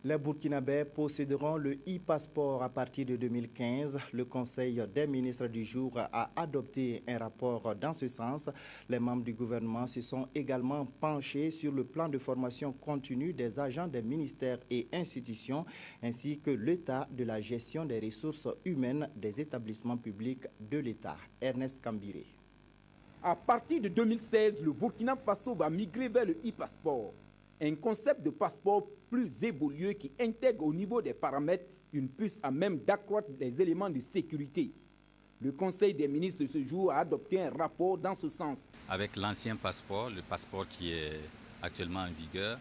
Les Burkinabés posséderont le e-passeport à partir de 2015. Le Conseil des ministres du jour a adopté un rapport dans ce sens. Les membres du gouvernement se sont également penchés sur le plan de formation continue des agents des ministères et institutions, ainsi que l'état de la gestion des ressources humaines des établissements publics de l'État. Ernest Kambiré. À partir de 2016, le Burkina Faso va migrer vers le e-passeport, un concept de passeport plus évolué qui intègre au niveau des paramètres une puce à même d'accroître les éléments de sécurité. Le Conseil des ministres de ce jour a adopté un rapport dans ce sens. Avec l'ancien passeport, le passeport qui est actuellement en vigueur,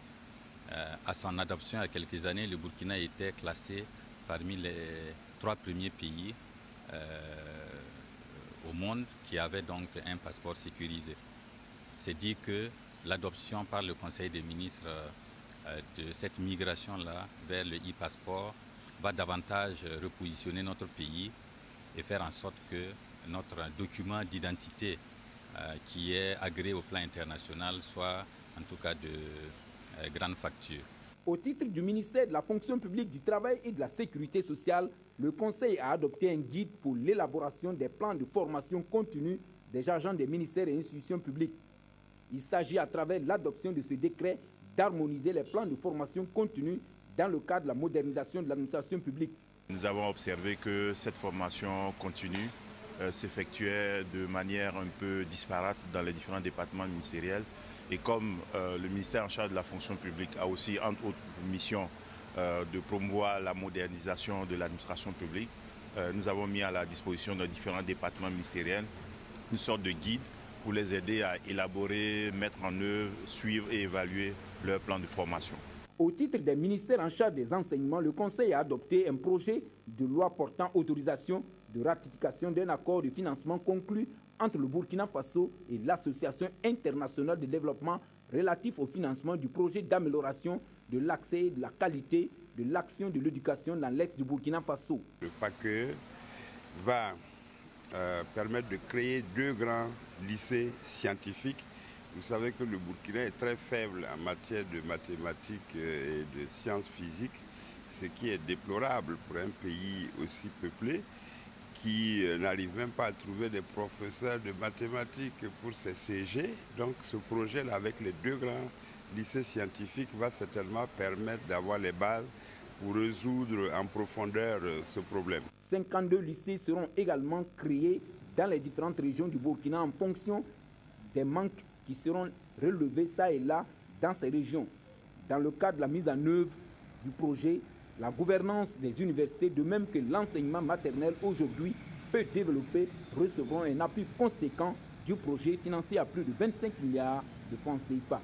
à son adoption il y a quelques années, le Burkina était classé parmi les 3 premiers pays au monde qui avaient donc un passeport sécurisé. C'est dit que l'adoption par le Conseil des ministres de cette migration-là vers le e-passeport va davantage repositionner notre pays et faire en sorte que notre document d'identité qui est agréé au plan international soit en tout cas de grande facture. Au titre du ministère de la fonction publique, du travail et de la sécurité sociale, le Conseil a adopté un guide pour l'élaboration des plans de formation continue des agents des ministères et institutions publiques. Il s'agit à travers l'adoption de ce décret d'harmoniser les plans de formation continue dans le cadre de la modernisation de l'administration publique. Nous avons observé que cette formation continue s'effectuait de manière un peu disparate dans les différents départements ministériels. Et comme le ministère en charge de la fonction publique a aussi, entre autres missions, de promouvoir la modernisation de l'administration publique, nous avons mis à la disposition de différents départements ministériels une sorte de guide pour les aider à élaborer, mettre en œuvre, suivre et évaluer leur plan de formation. Au titre des ministères en charge des enseignements, le Conseil a adopté un projet de loi portant autorisation de ratification d'un accord de financement conclu entre le Burkina Faso et l'Association internationale de développement relatif au financement du projet d'amélioration de l'accès et de la qualité de l'action de l'éducation dans l'Est du Burkina Faso. Le PACE va permettre de créer 2 grands lycées scientifiques. Vous savez que le Burkina est très faible en matière de mathématiques et de sciences physiques, ce qui est déplorable pour un pays aussi peuplé qui n'arrive même pas à trouver des professeurs de mathématiques pour ses CG. Donc ce projet-là, avec les 2 grands lycées scientifiques, va certainement permettre d'avoir les bases pour résoudre en profondeur ce problème. 52 lycées seront également créés dans les différentes régions du Burkina en fonction des manques qui seront relevés ça et là dans ces régions. Dans le cadre de la mise en œuvre du projet, la gouvernance des universités, de même que l'enseignement maternel aujourd'hui peut développer, recevront un appui conséquent du projet financé à plus de 25 milliards de francs CFA.